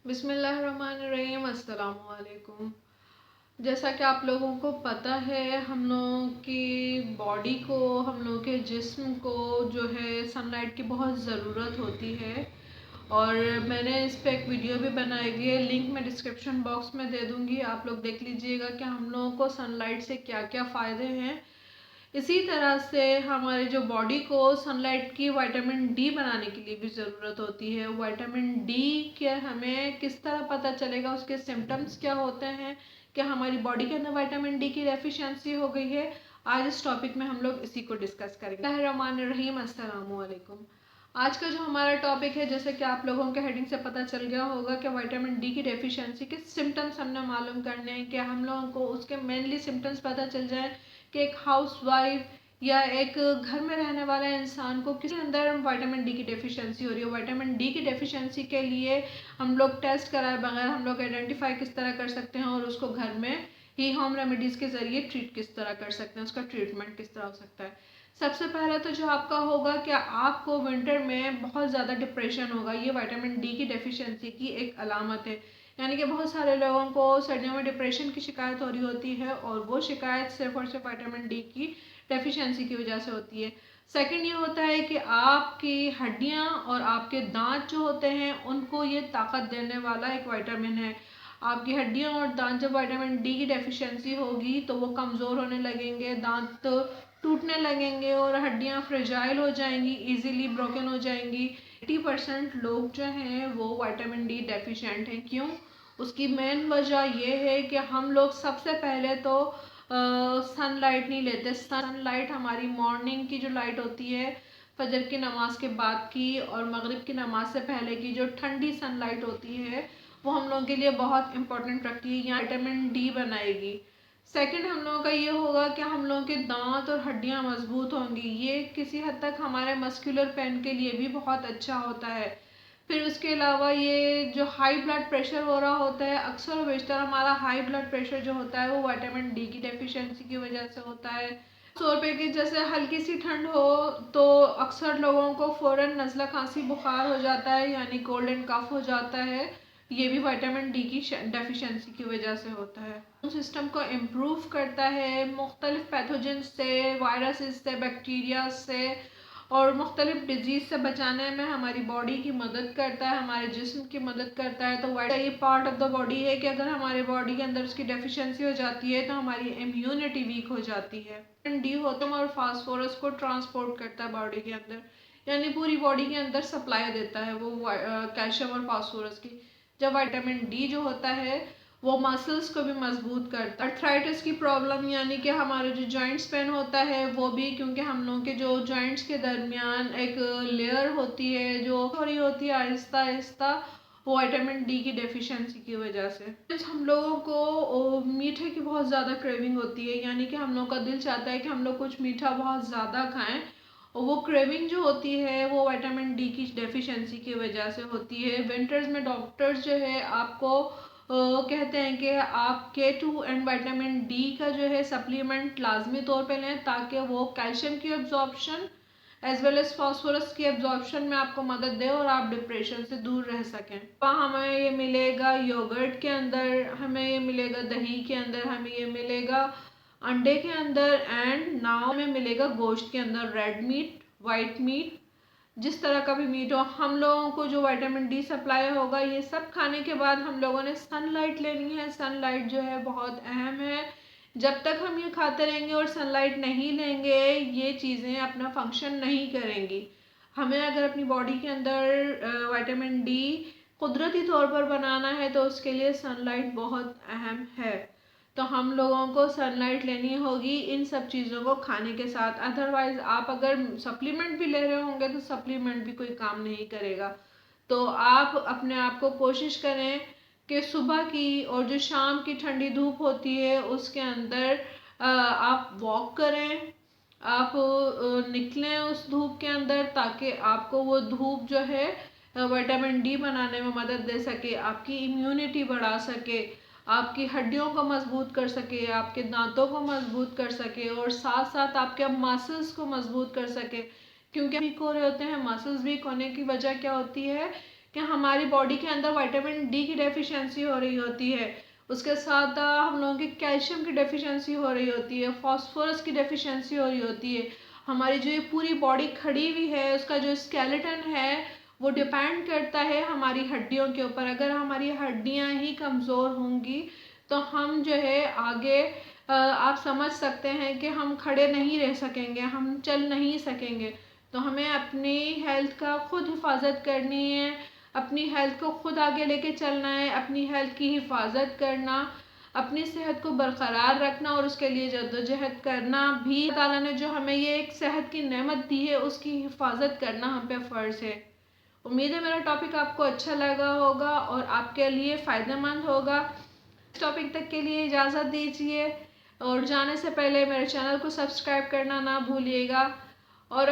बिस्मिल्लाहिर्रहमानिर्रहीम, अस्सलामु अलैकुम। जैसा कि आप लोगों को पता है, हम लोगों की बॉडी को, हम लोगों के जिस्म को जो है सनलाइट की बहुत ज़रूरत होती है। और मैंने इस पे एक वीडियो भी बनाई हुई है, लिंक मैं डिस्क्रिप्शन बॉक्स में दे दूँगी, आप लोग देख लीजिएगा कि हम लोगों को सनलाइट से क्या क्या फ़ायदे हैं। इसी तरह से हमारे जो बॉडी को सनलाइट की विटामिन डी बनाने के लिए भी ज़रूरत होती है। विटामिन डी के हमें किस तरह पता चलेगा, उसके सिम्टम्स क्या होते हैं, क्या हमारी बॉडी के अंदर विटामिन डी की डेफिशिएंसी हो गई है। आज इस टॉपिक में हम लोग इसी को डिस्कस करेंगे। रहमानिर्रहीम, अस्सलामु अलैकुम। आज का जो हमारा टॉपिक है, जैसे कि आप लोगों के हेडिंग से पता चल गया होगा कि विटामिन डी की डेफिशिएंसी के सिम्टम्स हमने मालूम करने हैं, कि हम लोगों को उसके मेनली सिम्टम्स पता चल जाए कि एक हाउसवाइफ या एक घर में रहने वाला इंसान को किसी अंदर विटामिन डी की डेफिशिएंसी हो रही है। विटामिन डी की डेफिशिएंसी के लिए हम लोग टेस्ट कराए बगैर हम लोग आइडेंटिफाई किस तरह कर सकते हैं और उसको घर में ही होम रेमेडीज़ के ज़रिए ट्रीट किस तरह कर सकते हैं, उसका ट्रीटमेंट किस तरह हो सकता है। सबसे पहला तो जो आपका होगा कि आपको विंटर में बहुत ज़्यादा डिप्रेशन होगा, ये विटामिन डी की डेफिशिएंसी की एक अलामत है। यानी कि बहुत सारे लोगों को सर्दियों में डिप्रेशन की शिकायत हो रही होती है और वो शिकायत सिर्फ और सिर्फ विटामिन डी की डेफिशिएंसी की वजह से होती है। सेकंड ये होता है कि आपकी हड्डियां और आपके दांत जो होते हैं उनको ये ताकत देने वाला एक विटामिन है। आपकी हड्डियां और दांत जब विटामिन डी की डेफिशिएंसी होगी तो वो कमज़ोर होने लगेंगे, दांत टूटने लगेंगे और हड्डियां फ्रेजाइल हो जाएंगी, इजीली ब्रोकन हो जाएंगी। 80% लोग जो हैं वो विटामिन डी डेफिशिएंट हैं। क्यों? उसकी मेन वजह ये है कि हम लोग सबसे पहले तो सनलाइट नहीं लेते। सनलाइट हमारी मॉर्निंग की जो लाइट होती है, फजर की नमाज के बाद की और मगरिब की नमाज से पहले की जो ठंडी सनलाइट होती है, वो हम लोगों के लिए बहुत इंपॉर्टेंट रखती है, यहाँ विटामिन डी बनाएगी। सेकंड हम लोगों का ये होगा कि हम लोगों के दांत और हड्डियां मजबूत होंगी, ये किसी हद तक हमारे मस्कुलर पेन के लिए भी बहुत अच्छा होता है। फिर उसके अलावा ये जो हाई ब्लड प्रेशर हो रहा होता है, अक्सर और बेशतर हमारा हाई ब्लड प्रेशर जो होता है वो विटामिन डी की डेफिशिएंसी की वजह से होता है। 100 रुपये की जैसे हल्की सी ठंड हो तो अक्सर लोगों को फ़ौरन नज़ला खांसी बुखार हो जाता है, यानी कोल्ड एंड कफ हो जाता है। ये भी विटामिन डी की डेफिशिएंसी की वजह से होता है। इम्यून सिस्टम को इम्प्रूव करता है मुख्तलिफ पैथोजन से, वायरसेस से, बैक्टीरिया से और मुख्तलिफ डिजीज़ से बचाने में हमारी बॉडी की मदद करता है, हमारे जिस्म की मदद करता है। तो ये पार्ट ऑफ द बॉडी है कि अगर हमारे बॉडी के अंदर उसकी डेफिशिएंसी हो जाती है तो हमारी इम्यूनिटी वीक हो जाती है। डी होता है और फास्फोरस को ट्रांसपोर्ट करता है बॉडी के अंदर, यानी पूरी बॉडी के अंदर सप्लाई देता है वो कैल्शियम और फास्फोरस की। जब विटामिन डी जो होता है वो मसल्स को भी मजबूत करता है। अर्थराइटिस की प्रॉब्लम यानी कि हमारे जो जॉइंट्स पेन होता है वो भी, क्योंकि हम लोगों के जो जॉइंट्स के दरमियान एक लेयर होती है जो हो रही होती है आहिस्ता आहिस्ता, वो विटामिन डी की डेफिशिएंसी की वजह से। हम लोगों को मीठे की बहुत ज़्यादा क्रेविंग होती है, यानी कि हम लोग का दिल चाहता है कि हम लोग कुछ मीठा बहुत ज़्यादा खाएं, और वो क्रेविंग जो होती है वो विटामिन डी की डेफिशिएंसी की वजह से होती है। विंटर्स में डॉक्टर्स जो है आपको कहते हैं कि आप K2 एंड विटामिन डी का जो है सप्लीमेंट लाजमी तौर पे लें, ताकि वो कैल्शियम की absorption as well as phosphorus की एब्जॉर्प्शन में आपको मदद दे और आप डिप्रेशन से दूर रह सकें। हमें ये मिलेगा योगर्ट के अंदर, हमें ये मिलेगा दही के अंदर, हमें ये मिलेगा अंडे के अंदर, एंड नाव में मिलेगा गोश्त के अंदर, रेड मीट, वाइट मीट, जिस तरह का भी मीट हो। हम लोगों को जो विटामिन डी सप्लाई होगा, ये सब खाने के बाद हम लोगों ने सनलाइट लेनी है। सनलाइट जो है बहुत अहम है। जब तक हम ये खाते रहेंगे और सनलाइट नहीं लेंगे, ये चीज़ें अपना फंक्शन नहीं करेंगी। हमें अगर अपनी बॉडी के अंदर विटामिन डी कुदरती तौर पर बनाना है तो उसके लिए सनलाइट बहुत अहम है। तो हम लोगों को सनलाइट लेनी होगी इन सब चीज़ों को खाने के साथ। अदरवाइज़ आप अगर सप्लीमेंट भी ले रहे होंगे तो सप्लीमेंट भी कोई काम नहीं करेगा। तो आप अपने आप को कोशिश करें कि सुबह की और जो शाम की ठंडी धूप होती है उसके अंदर आप वॉक करें, आप निकलें उस धूप के अंदर, ताकि आपको वो धूप जो है विटामिन डी बनाने में मदद दे सके, आपकी इम्यूनिटी बढ़ा सके, आपकी हड्डियों को मजबूत कर सके, आपके दांतों को मजबूत कर सके और साथ साथ आपके मसल्स को मजबूत कर सके। क्योंकि वीक हो रहे होते हैं, मसल्स वीक होने की वजह क्या होती है कि हमारी बॉडी के अंदर विटामिन डी की डेफिशिएंसी हो रही होती है, उसके साथ हम लोगों की कैल्शियम की डेफिशिएंसी हो रही होती है, फास्फोरस की डेफिशिएंसी हो रही होती है। हमारी जो ये पूरी बॉडी खड़ी हुई है, उसका जो स्केलेटन है वो डिपेंड करता है हमारी हड्डियों के ऊपर। अगर हमारी हड्डियां ही कमज़ोर होंगी तो हम जो है आगे आप समझ सकते हैं कि हम खड़े नहीं रह सकेंगे, हम चल नहीं सकेंगे। तो हमें अपनी हेल्थ का खुद हिफाजत करनी है, अपनी हेल्थ को खुद आगे लेके चलना है, अपनी हेल्थ की हिफाजत करना, अपनी सेहत को बरकरार रखना और उसके लिए जद्दोजहद करना भी। अल्लाह ताला ने जो हमें ये एक सेहत की नेमत दी है उसकी हिफाजत करना हम पे फ़र्ज़ है। उम्मीद है मेरा टॉपिक आपको अच्छा लगा होगा और आपके लिए फ़ायदेमंद होगा। इस टॉपिक तक के लिए इजाज़त दीजिए और जाने से पहले मेरे चैनल को सब्सक्राइब करना ना भूलिएगा। और